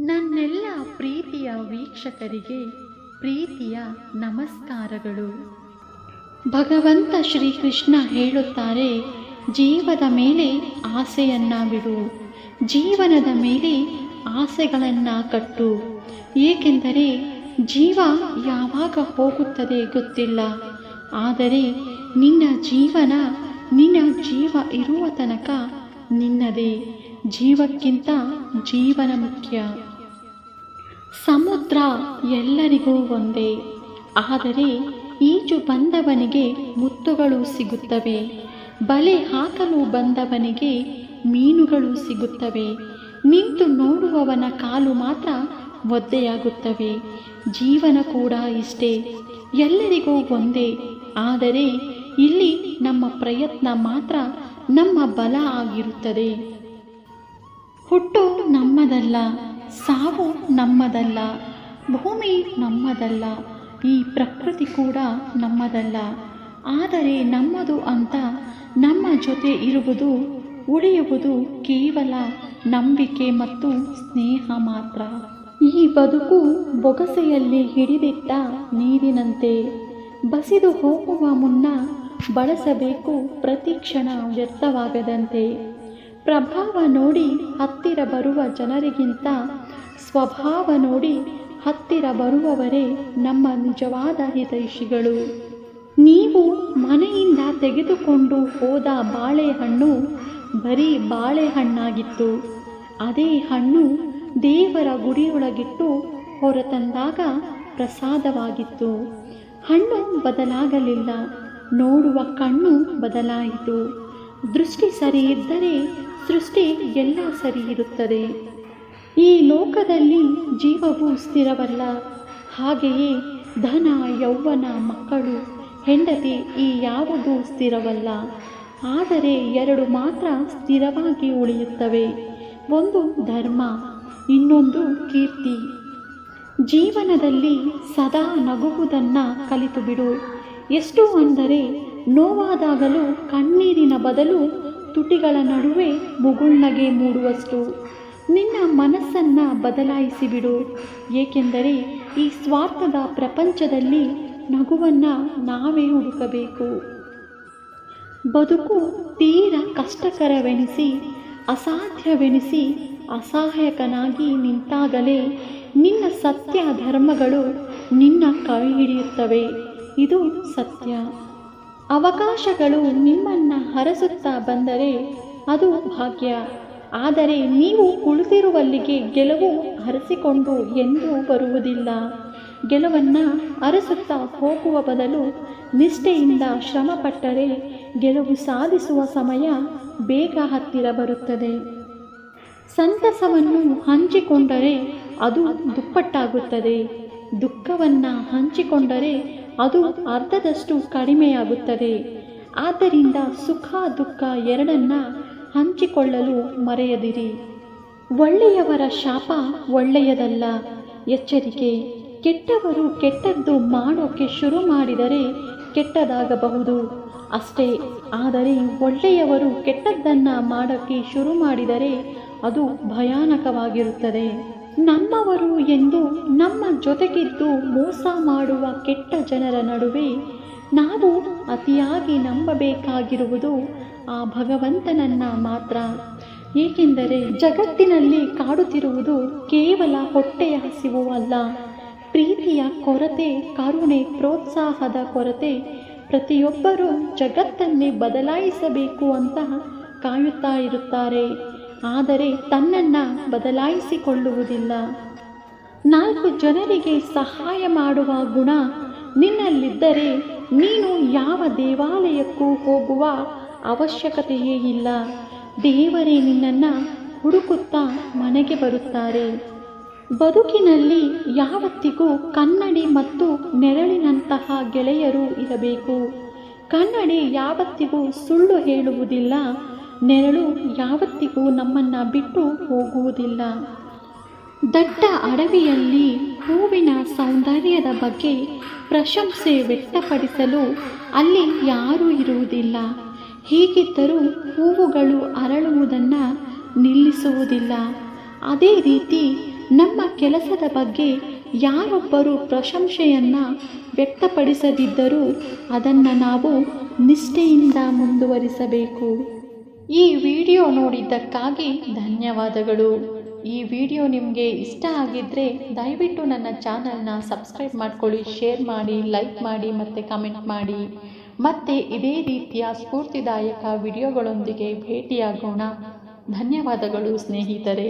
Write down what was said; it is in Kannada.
ನನ್ನೆಲ್ಲ ಪ್ರೀತಿಯ ವೀಕ್ಷಕರಿಗೆ ಪ್ರೀತಿಯ ನಮಸ್ಕಾರಗಳು. ಭಗವಂತ ಶ್ರೀಕೃಷ್ಣ ಹೇಳುತ್ತಾರೆ, ಜೀವದ ಮೇಲೆ ಆಸೆಯನ್ನು ಬಿಡು, ಜೀವನದ ಮೇಲೆ ಆಸೆಗಳನ್ನು ಕಟ್ಟು. ಏಕೆಂದರೆ ಜೀವ ಯಾವಾಗ ಹೋಗುತ್ತದೆ ಗೊತ್ತಿಲ್ಲ. ಆದರೆ ನಿನ್ನ ಜೀವ ಇರುವ ತನಕ ನಿನ್ನದೇ. ಜೀವಕ್ಕಿಂತ ಜೀವನ ಮುಖ್ಯ. ಸಮುದ್ರ ಎಲ್ಲರಿಗೂ ಒಂದೇ, ಆದರೆ ಈಜು ಬಂದವನಿಗೆ ಮುತ್ತುಗಳು ಸಿಗುತ್ತವೆ, ಬಲೆ ಹಾಕಲು ಬಂದವನಿಗೆ ಮೀನುಗಳು ಸಿಗುತ್ತವೆ, ನಿಂತು ನೋಡುವವನ ಕಾಲು ಮಾತ್ರ ಒದ್ದೆಯಾಗುತ್ತವೆ. ಜೀವನ ಕೂಡ ಇಷ್ಟೇ, ಎಲ್ಲರಿಗೂ ಒಂದೇ. ಆದರೆ ಇಲ್ಲಿ ನಮ್ಮ ಪ್ರಯತ್ನ ಮಾತ್ರ ನಮ್ಮ ಬಲ ಆಗಿರುತ್ತದೆ. ಹುಟ್ಟು ನಮ್ಮದಲ್ಲ, ಸಾವು ನಮ್ಮದಲ್ಲ, ಭೂಮಿ ನಮ್ಮದಲ್ಲ, ಈ ಪ್ರಕೃತಿ ಕೂಡ ನಮ್ಮದಲ್ಲ. ಆದರೆ ನಮ್ಮದು ಅಂತ ನಮ್ಮ ಜೊತೆ ಇರುವುದು, ಉಳಿಯುವುದು ಕೇವಲ ನಂಬಿಕೆ ಮತ್ತು ಸ್ನೇಹ ಮಾತ್ರ. ಈ ಬದುಕು ಬೊಗಸೆಯಲ್ಲಿ ಹಿಡಿದಿಟ್ಟ ನೀರಿನಂತೆ, ಬಸಿದು ಹೋಗುವ ಮುನ್ನ ಬಳಸಬೇಕು ಪ್ರತಿ ಕ್ಷಣ ವ್ಯರ್ಥವಾಗದಂತೆ. ಪ್ರಭಾವ ನೋಡಿ ಹತ್ತಿರ ಬರುವ ಜನರಿಗಿಂತ ಸ್ವಭಾವ ನೋಡಿ ಹತ್ತಿರ ಬರುವವರೇ ನಮ್ಮ ನಿಜವಾದ ಹಿತೈಷಿಗಳು. ನೀವು ಮನೆಯಿಂದ ತೆಗೆದುಕೊಂಡು ಹೋದ ಬಾಳೆಹಣ್ಣು ಬರೀ ಬಾಳೆಹಣ್ಣಾಗಿತ್ತು. ಅದೇ ಹಣ್ಣು ದೇವರ ಗುಡಿಯೊಳಗಿಟ್ಟು ಹೊರತಂದಾಗ ಪ್ರಸಾದವಾಗಿತ್ತು. ಹಣ್ಣು ಬದಲಾಗಲಿಲ್ಲ, ನೋಡುವ ಕಣ್ಣು ಬದಲಾಯಿತು. ದೃಷ್ಟಿ ಸರಿ ಇದ್ದರೆ ಸೃಷ್ಟಿ ಎಲ್ಲ ಸರಿ ಇರುತ್ತದೆ. ಈ ಲೋಕದಲ್ಲಿ ಜೀವವು ಸ್ಥಿರವಲ್ಲ, ಹಾಗೆಯೇ ಧನ, ಯೌವನ, ಮಕ್ಕಳು, ಹೆಂಡತಿ ಈ ಯಾವುದೂ ಸ್ಥಿರವಲ್ಲ. ಆದರೆ ಎರಡು ಮಾತ್ರ ಸ್ಥಿರವಾಗಿ ಉಳಿಯುತ್ತವೆ. ಒಂದು ಧರ್ಮ, ಇನ್ನೊಂದು ಕೀರ್ತಿ. ಜೀವನದಲ್ಲಿ ಸದಾ ನಗುವುದನ್ನು ಕಲಿತು ಬಿಡು. ಎಷ್ಟು ಅಂದರೆ ನೋವಾದಾಗಲೂ ಕಣ್ಣೀರಿನ ಬದಲು ತುಟಿಗಳ ನಡುವೆ ಮುಗುಳ್ನಗೆ ಮೂಡುವಷ್ಟು. ನಿನ್ನ ಮನಸ್ಸನ್ನು ಬದಲಾಯಿಸಿಬಿಡು. ಏಕೆಂದರೆ ಈ ಸ್ವಾರ್ಥದ ಪ್ರಪಂಚದಲ್ಲಿ ನಗುವನ್ನು ನಾವೇ ಹುಡುಕಬೇಕು. ಬದುಕು ತೀರ ಕಷ್ಟಕರವೆನಿಸಿ, ಅಸಾಧ್ಯವೆನಿಸಿ, ಅಸಹಾಯಕನಾಗಿ ನಿಂತಾಗಲೇ ನಿನ್ನ ಸತ್ಯ ಧರ್ಮಗಳು ನಿನ್ನ ಕೈ ಹಿಡಿಯುತ್ತವೆ. ಇದು ಸತ್ಯ. ಅವಕಾಶಗಳು ನಿಮ್ಮನ್ನು ಹರಸುತ್ತಾ ಬಂದರೆ ಅದು ಭಾಗ್ಯ. ಆದರೆ ನೀವು ಕುಳಿತಿರುವಲ್ಲಿಗೆ ಗೆಲುವು ಹರಸಿಕೊಂಡು ಎಂದೂ ಬರುವುದಿಲ್ಲ. ಗೆಲುವನ್ನು ಅರಸುತ್ತಾ ಹೋಗುವ ಬದಲು ನಿಷ್ಠೆಯಿಂದ ಶ್ರಮಪಟ್ಟರೆ ಗೆಲುವು ಸಾಧಿಸುವ ಸಮಯ ಬೇಗ ಹತ್ತಿರ ಬರುತ್ತದೆ. ಸಂತಸವನ್ನು ಹಂಚಿಕೊಂಡರೆ ಅದು ದುಪ್ಪಟ್ಟಾಗುತ್ತದೆ. ದುಃಖವನ್ನು ಹಂಚಿಕೊಂಡರೆ ಅದು ಅರ್ಧದಷ್ಟು ಕಡಿಮೆಯಾಗುತ್ತದೆ. ಆದ್ದರಿಂದ ಸುಖ ದುಃಖ ಎರಡನ್ನ ಹಂಚಿಕೊಳ್ಳಲು ಮರೆಯದಿರಿ. ಒಳ್ಳೆಯವರ ಶಾಪ ಒಳ್ಳೆಯದಲ್ಲ, ಎಚ್ಚರಿಕೆ. ಕೆಟ್ಟವರು ಕೆಟ್ಟದ್ದು ಮಾಡೋಕ್ಕೆ ಶುರು ಮಾಡಿದರೆ ಕೆಟ್ಟದಾಗಬಹುದು ಅಷ್ಟೇ. ಆದರೆ ಒಳ್ಳೆಯವರು ಕೆಟ್ಟದ್ದನ್ನು ಮಾಡೋಕ್ಕೆ ಶುರು ಮಾಡಿದರೆ ಅದು ಭಯಾನಕವಾಗಿರುತ್ತದೆ. ನಮ್ಮವರು ಎಂದು ನಮ್ಮ ಜೊತೆಗಿದ್ದು ಮೋಸ ಮಾಡುವ ಕೆಟ್ಟ ಜನರ ನಡುವೆ ನಾವು ಅತಿಯಾಗಿ ನಂಬಬೇಕಾಗಿರುವುದು ಆ ಭಗವಂತನನ್ನು ಮಾತ್ರ. ಏಕೆಂದರೆ ಜಗತ್ತಿನಲ್ಲಿ ಕಾಡುತ್ತಿರುವುದು ಕೇವಲ ಹೊಟ್ಟೆಯ ಹಸಿವು ಅಲ್ಲ, ಪ್ರೀತಿಯ ಕೊರತೆ, ಕರುಣೆ, ಪ್ರೋತ್ಸಾಹದ ಕೊರತೆ. ಪ್ರತಿಯೊಬ್ಬರೂ ಜಗತ್ತನ್ನೇ ಬದಲಾಯಿಸಬೇಕು ಅಂತ ಕಾಯುತ್ತಾ ಇರುತ್ತಾರೆ, ಆದರೆ ತನ್ನನ್ನು ಬದಲಾಯಿಸಿಕೊಳ್ಳುವುದಿಲ್ಲ. 4 ಜನರಿಗೆ ಸಹಾಯ ಮಾಡುವ ಗುಣ ನಿನ್ನಲ್ಲಿದ್ದರೆ ನೀನು ಯಾವ ದೇವಾಲಯಕ್ಕೂ ಹೋಗುವ ಅವಶ್ಯಕತೆಯೇ ಇಲ್ಲ. ದೇವರೇ ನಿನ್ನನ್ನು ಹುಡುಕುತ್ತಾ ಮನೆಗೆ ಬರುತ್ತಾರೆ. ಬದುಕಿನಲ್ಲಿ ಯಾವತ್ತಿಗೂ ಕನ್ನಡಿ ಮತ್ತು ನೆರಳಿನಂತಹ ಗೆಳೆಯರು ಇರಬೇಕು. ಕನ್ನಡಿ ಯಾವತ್ತಿಗೂ ಸುಳ್ಳು ಹೇಳುವುದಿಲ್ಲ, ನೆರಳು ಯಾವತ್ತಿಗೂ ನಮ್ಮನ್ನು ಬಿಟ್ಟು ಹೋಗುವುದಿಲ್ಲ. ದಟ್ಟ ಅಡವಿಯಲ್ಲಿ ಹೂವಿನ ಸೌಂದರ್ಯದ ಬಗ್ಗೆ ಪ್ರಶಂಸೆ ವ್ಯಕ್ತಪಡಿಸಲು ಅಲ್ಲಿ ಯಾರೂ ಇರುವುದಿಲ್ಲ. ಹೀಗಿದ್ದರೂ ಹೂವುಗಳು ಅರಳುವುದನ್ನು ನಿಲ್ಲಿಸುವುದಿಲ್ಲ. ಅದೇ ರೀತಿ ನಮ್ಮ ಕೆಲಸದ ಬಗ್ಗೆ ಯಾರೊಬ್ಬರು ಪ್ರಶಂಸೆಯನ್ನು ವ್ಯಕ್ತಪಡಿಸದಿದ್ದರೂ ಅದನ್ನು ನಾವು ನಿಷ್ಠೆಯಿಂದ ಮುಂದುವರಿಸಬೇಕು. ಈ ವಿಡಿಯೋ ನೋಡಿದ್ದಕ್ಕಾಗಿ ಧನ್ಯವಾದಗಳು. ಈ ವಿಡಿಯೋ ನಿಮಗೆ ಇಷ್ಟ ಆಗಿದ್ದರೆ ದಯವಿಟ್ಟು ನನ್ನ ಚಾನಲ್ನ ಸಬ್ಸ್ಕ್ರೈಬ್ ಮಾಡ್ಕೊಳ್ಳಿ, ಶೇರ್ ಮಾಡಿ, ಲೈಕ್ ಮಾಡಿ ಮತ್ತು ಕಮೆಂಟ್ ಮಾಡಿ. ಮತ್ತೆ ಇದೇ ರೀತಿಯ ಸ್ಫೂರ್ತಿದಾಯಕ ವಿಡಿಯೋಗಳೊಂದಿಗೆ ಭೇಟಿಯಾಗೋಣ. ಧನ್ಯವಾದಗಳು ಸ್ನೇಹಿತರೆ.